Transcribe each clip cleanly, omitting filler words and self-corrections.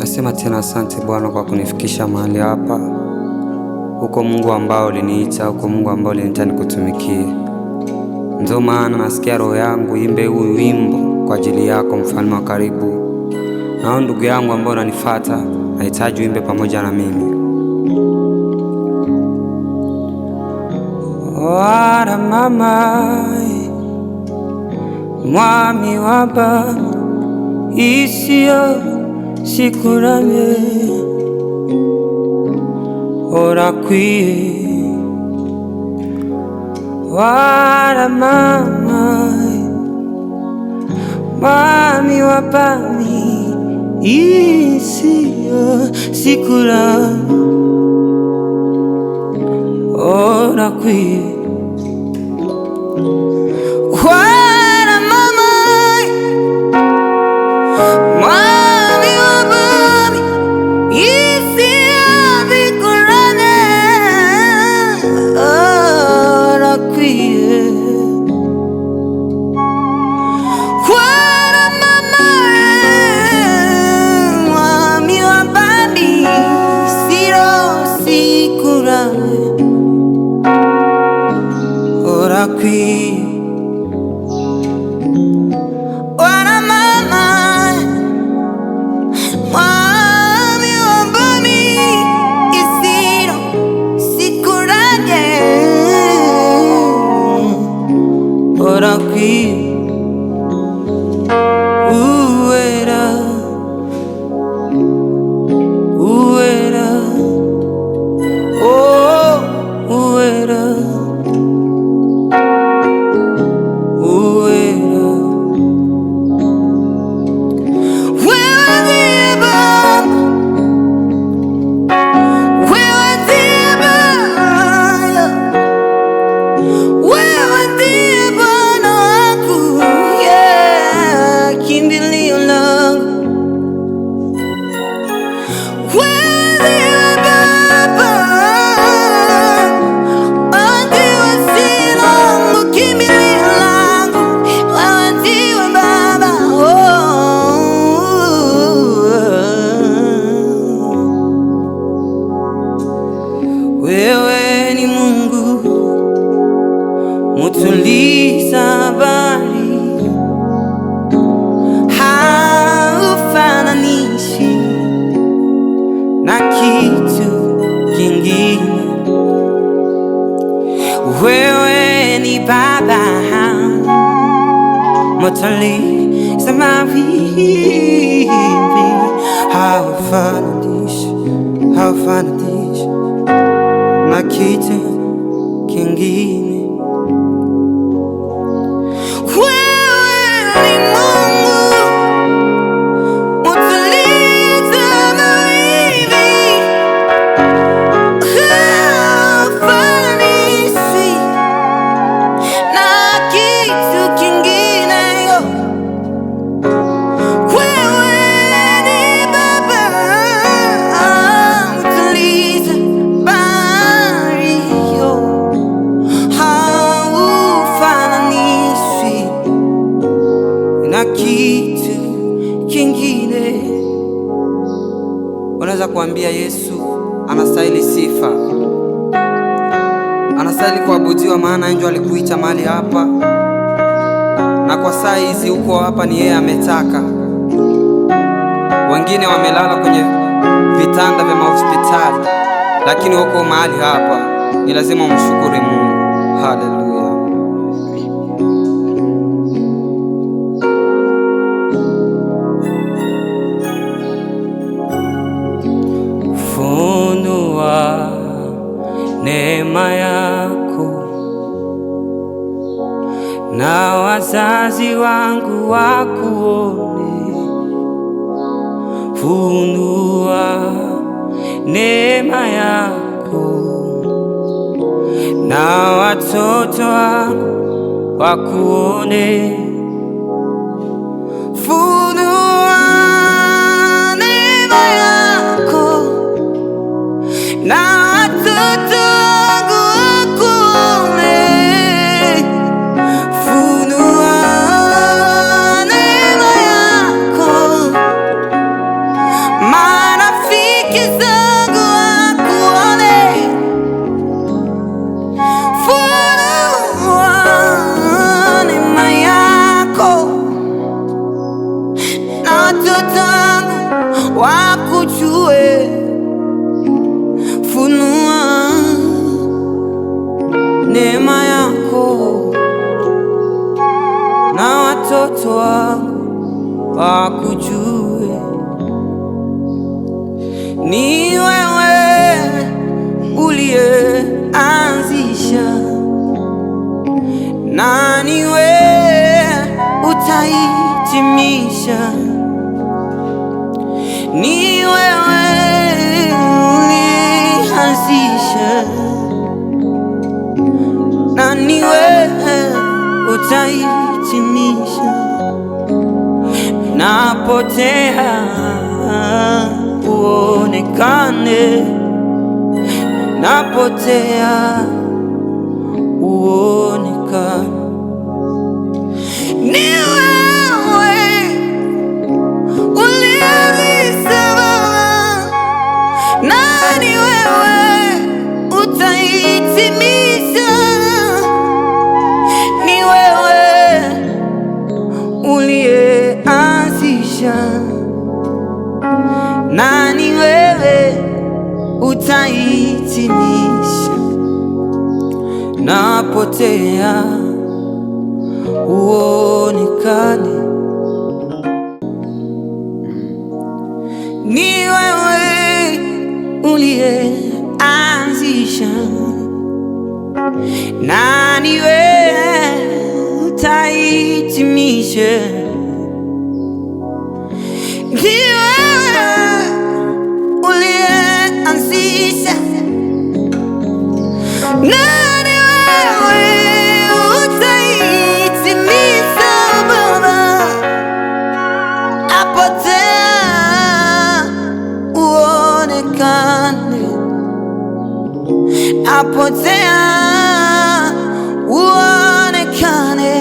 Nasema tena asante Bwana kwa kunifikisha mahali hapa. Uko Mungu ambao uliniita, uko Mungu ambao uliniita nikutumikie. Ndio maana nasikia roho yangu imbe huu wimbo kwa ajili yako, mfalme wa karibu. Na ndugu yangu ambao unanifuata, nahitaji uimbe pamoja na mimi. Waramamaye, mwami w'abantu, isi yose ikuramye, urakwiye. Waramamaye, mwami w'abantu, isi yose ikuramye, urakwiye. Waramamaye, mwami w'abantu, isi yose ikuramye, urakwiye. Waramamaye, mwami w'abantu, isi yose ikuramye, urakwiye. Waramamaye, mwami w'abantu, isi yose ikuramye, urakwiye. Uwera, uwera, oh, uwera, uwera. Wewe ndiye Baba, wewe ndiye Baba, wewe ndiye Bwana wangu, yeah, kimbilio langu. Wewe ndiye Baba, wewe ndiye siri langu, kimbilio langu. Wewe ndiye Baba, oh. Wewe ni Mungu mutuliza bahari, haufananishi na kitu kingine. Wewe ni Baba mutuliza bahari, haufananishi na kitu kingine. Wewe ni Mungu mutuliza bahari, haufananishi na kitu kingine. Wewe ni Baba mutuliza bahari, haufananishi na kitu kingine. Unaweza kuambia Yesu anastahili sifa, anastahili kuabudiwa, maana ndio alikuita mahali hapa, na kwa saa hizi uko hapa ni yeye ametaka. Wengine wamelala kwenye vitanda vya hospitali, lakini uko mahali hapa, ni lazima umshukuru Mungu. Haleluya. Funua neema yako na wazazi wangu wakuone. Funua neema yako na watoto wangu wakuone. Funua neema yako na watoto wangu wakuone. Funua neema yako, zangu wakuone, funua neema yako, na watoto wangu wakujue. Funua neema yako, na watoto wangu wakujue. Ni wewe uliyeanzisha, na ni wewe utahitimisha. Ni wewe uliyeanzisha, na ni wewe utahitimisha. Napotea uonekane, napotea uonekane. Ni wewe uliyelisema, na ni wewe utahitimisha. Ni wewe uliyeanzisha, na ni wewe utahitimisha. Napotea uonekane. Ni wewe uliyeanzisha, na ni wewe utahitimisha. Ni wewe uliyeanzisha, na ni wewe utahitimisha. Baba, apotea uonekane, apotea uonekane.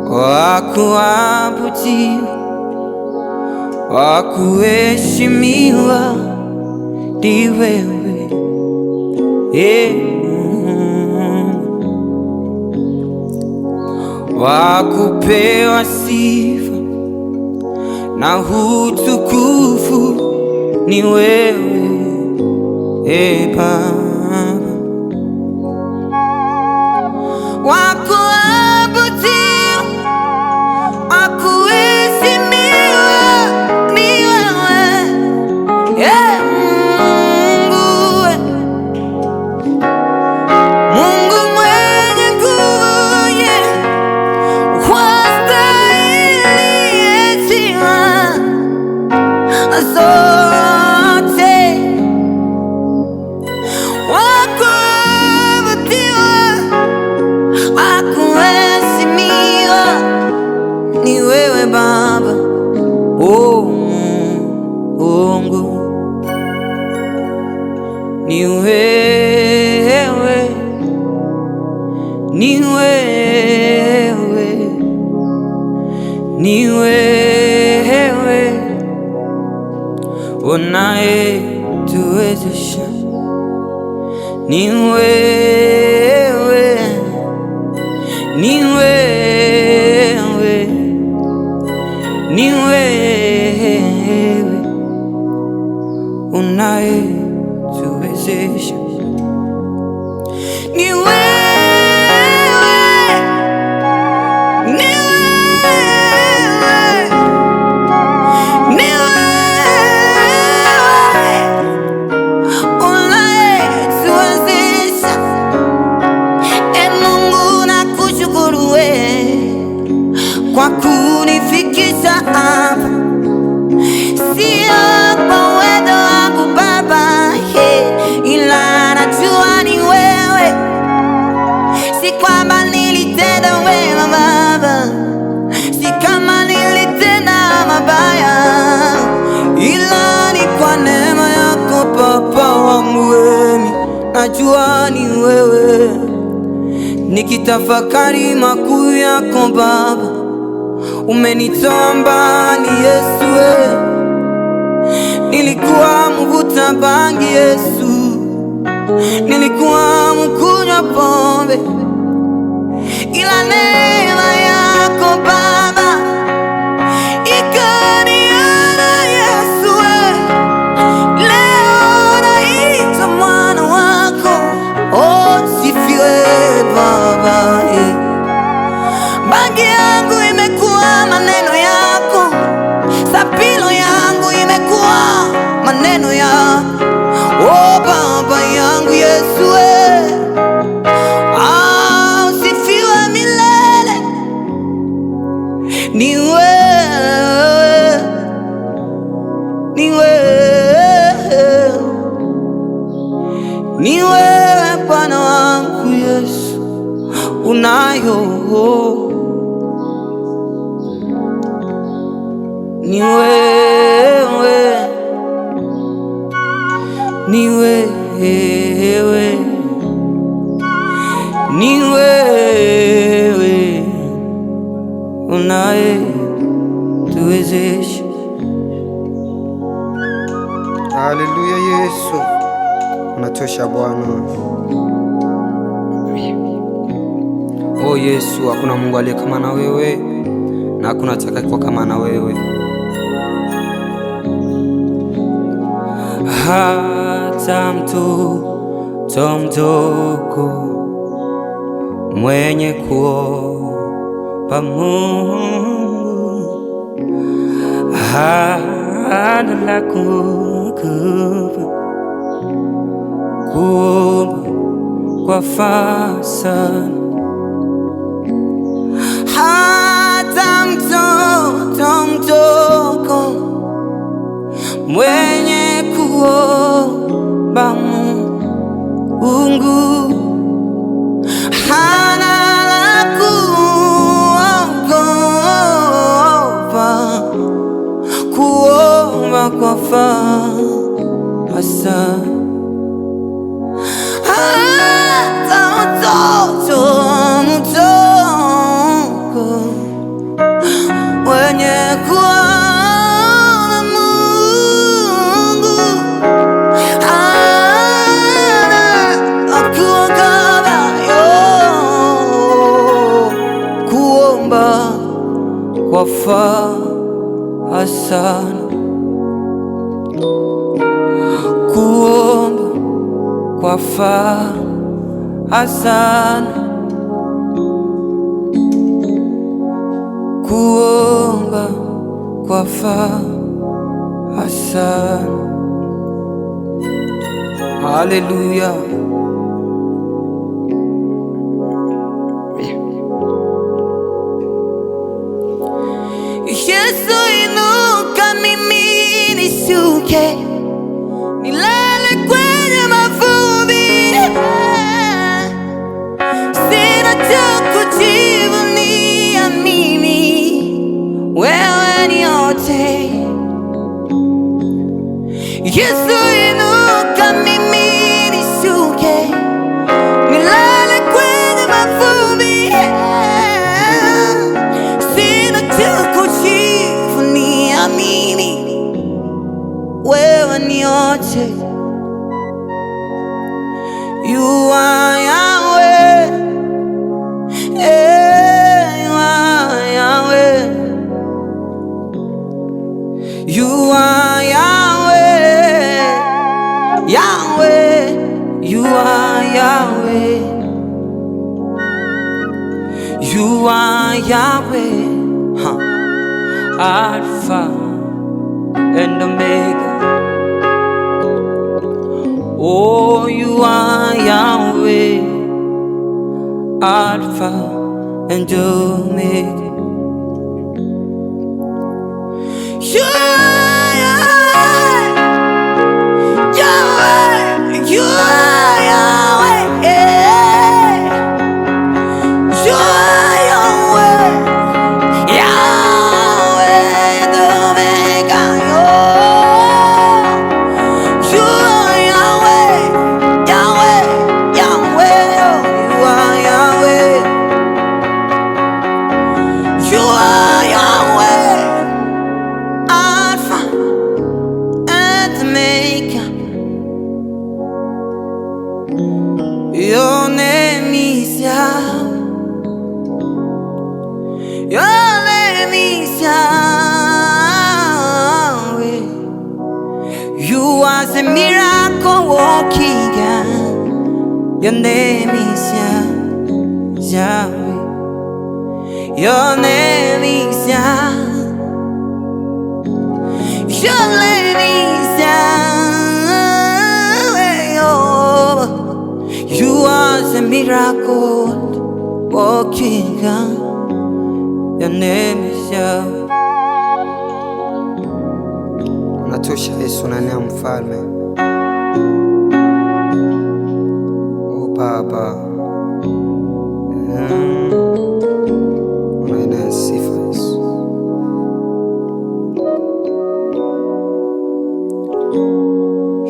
Wakuabudiwa, wakuheshimiwa ni wewe, wakupewa sifa na utukufu ni wewe, Baba. Wakuabudiwa, wakuheshimiwa ni wewe, Mungu mwenye nguvu, wastahili heshima zote. Wakuabudiwa, wakuheshimiwa ni wewe Baba. Mungu ni wewe, ni wewe, ni wewe unayetuwezesha. Ni wewe, ni wewe, ni wewe unayetuwezesha. Ni wewe, ni wewe, ni wewe unayetuwezesha. Mungu nakushukuru kwa kunifikisha hapa, sio kwa uwezo wangu Baba, ila najua ni wewe. Si kwamba nilitenda wema Baba, si kama nilitenda mabaya, ila ni kwa neema yako Baba wangu. Najua ni wewe, nikitafakari makuu yako Baba, umenitoa mbali Yesu, nilikuwa mvuta bangi Yesu, nilikuwa mkunywa pombe, ila neema yako Baba ikaniona Yesu. Leo naitwa mwana wako, oh sifiwe Baba. Bangi yangu imekuwa maneno yako, sapilo yangu imekuwa maneno yako, oh Baba yangu Yesu. Usifiwe milele, ni wewe, ni wewe, ni wewe Bwana wangu Yesu, unayo ni wewe, ni wewe, ni wewe unaye tuwezesha. Haleluya, Yesu unatosha Bwana. Oh Yesu, hakuna Mungu aliye kama na wewe na hakuna atakayekuwa kama na wewe. Hata mtoto mdogo mwenye kuomba Mungu hana la kukupa, kuomba kwa fasana. Hata mtoto mdogo mwenye kuomba Mungu hana la kuogopa, kuomba kwa fasana. Hata mtoto mdogo mwenye kuomba Mungu hana la kuogopa, kuomba kwa fasana, kuomba kwa fasana, kuomba kwa fasana. Haleluya. Yesu inuka, mimi nishuke, nilale kwenye mavumbi, sina cha kujivunia mimi, wewe ni yote. Yesu inuka, mimi nishuke, nilale kwenye mavumbi, sina cha kujivunia mimi, wewe ni yote. You are Yahweh, you are Yahweh, you are Yahweh, Yahweh, you are Yahweh, you are Yahweh, Alpha and Omega. Oh, you are Yahweh, Alpha and Omega. You are Yahweh, you are Yahweh, you are Yahweh, Yahweh and Omega. You are Yahweh, Yahweh, Yahweh, you are Yahweh. are the miracle working God. Your name is Yahweh. Your name is Yahweh. Your name is Yahweh. Oh, you are the miracle working God. Your name is Yahweh. Unatosha Yesu, unanea mfalme. Oh Baba, unaenea sifa Yesu.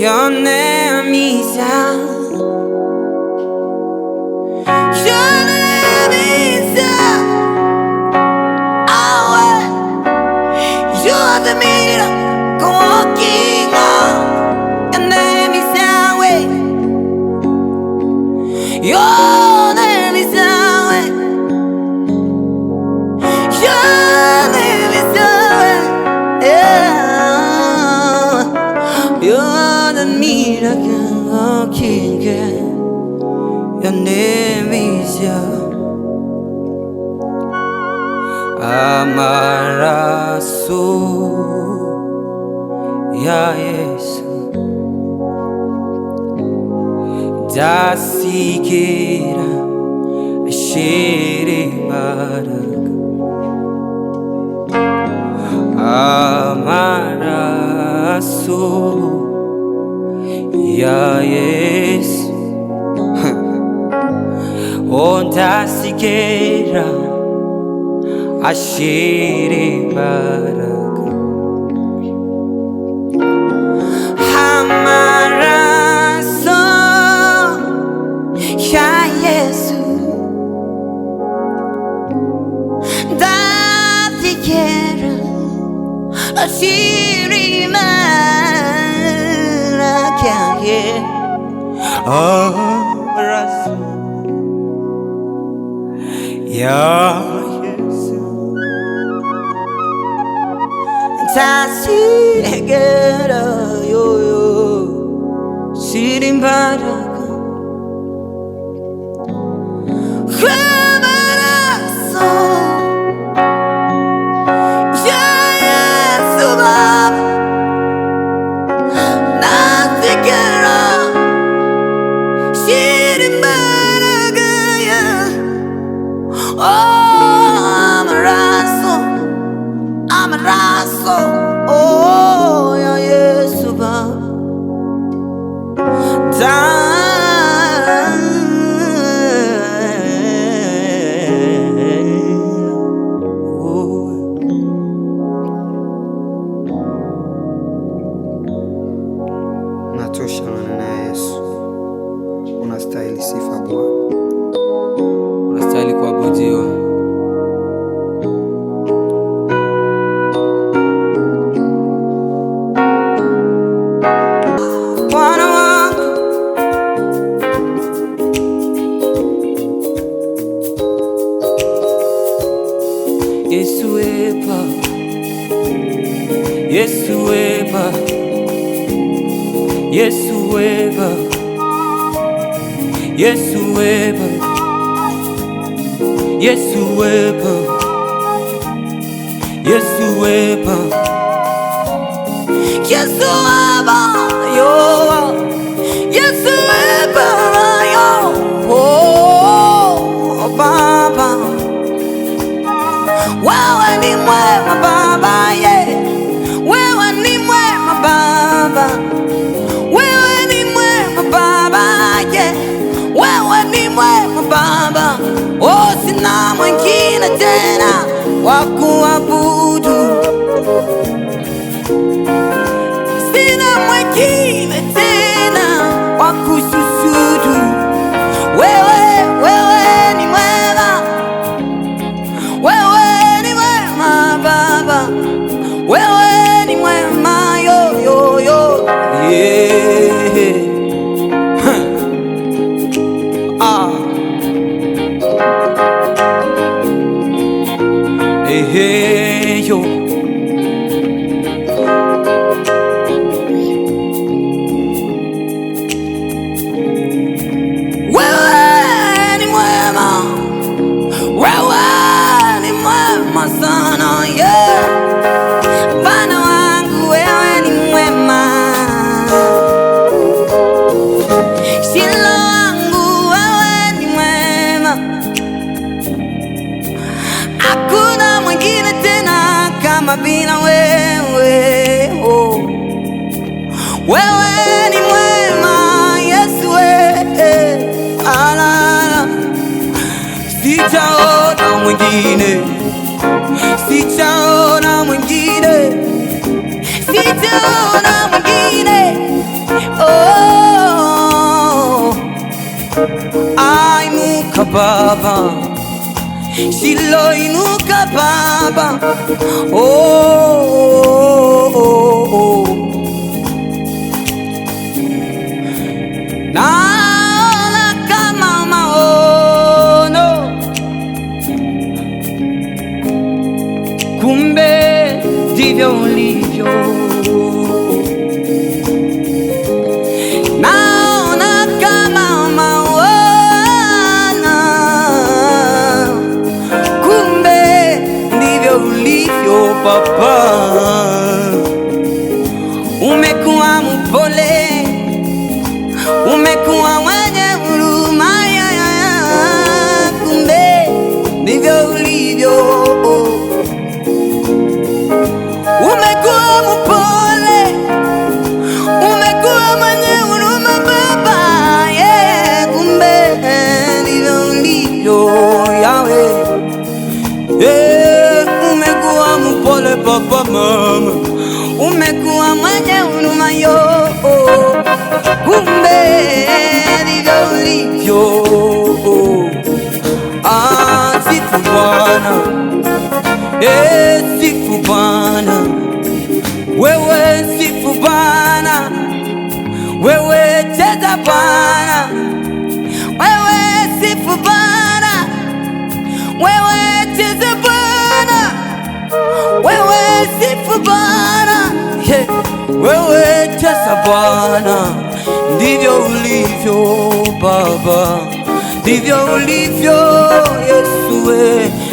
Your name is Yahweh. Your name is Yahweh. You are the miracle working God. Your name is Yahweh. Your name is Yahweh. Your name is Yahweh. Yeah. You are the miracle working God. Your name is Yahweh. Amaraso ya Yesu dasikira ashiri imbaraga. Amaraso ya Yesu dasikira ashiri imbaraga. Amaraso ya Yesu dasikira ashiri imbaraga. Amaraso ya Yesu dasikira ashiri imbaraga. Amaraso ya Yesu dasikira ashiri imbaraga. Amaraso, amaraso, oh ya Yesu Baba. Unatosha maneno ya Yesu. Unastahili sifa Bwana. Unastahili kuabudiwa. Bwana wangu, Yesu wepa, Yesu wepa, Yesu wepa, Yesu wepa, Yesu wepa, Yesu wepa, Yesu wepa, yo, Yesu wepa, yo, oh Baba, wewe ni mwema Baba, yeah. Wewe ni mwema Baba, wewe ni mwema Baba, yeah. Wewe ni mwema Baba, oh sina mwingine tena wa kuabudu, sina mwingine tena wa kushukuru. sijaona mwingine, sijaona mwingine, sijaona mwingine. Oh, ainuka Baba, Shilo inuka Baba. Oh, naona kama maono, kumbe ndivyo ulivyo. Naona kama maono, kumbe ndivyo ulivyo Baba. Umekuwa mpole, umekuwa mwenye huruma, kumbe ndivyo ulivyo. Umekuwa mpole, umekuwa mwenye huruma Baba, kumbe ndivyo ulivyo Yahweh. Umekuwa mpole Baba, mama, umekuwa mwenye huruma yo, kumbe ndivyo ulivyo. Sifu Bwana, sifu Bwana, wewe sifu Bwana, wewe cheza Bwana, wewe sifu Bwana, wewe cheza Bwana, wewe sifu Bwana, wewe cheza Bwana. Ndivyo ulivyo Baba, ndivyo ulivyo Yesu,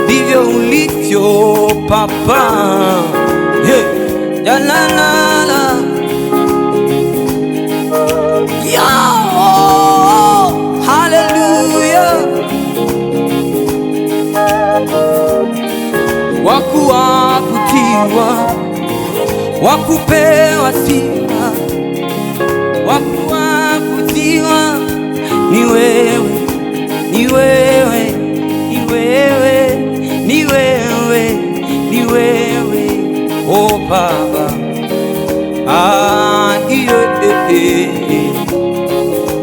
ndivyo ulivyo Papa. La la la la, yo, hallelujah. Wakuabudiwa, wakupewa sifa, wakuabudiwa ni wewe, ni wewe, ni wewe, ni wewe, ni wewe, oh Baba.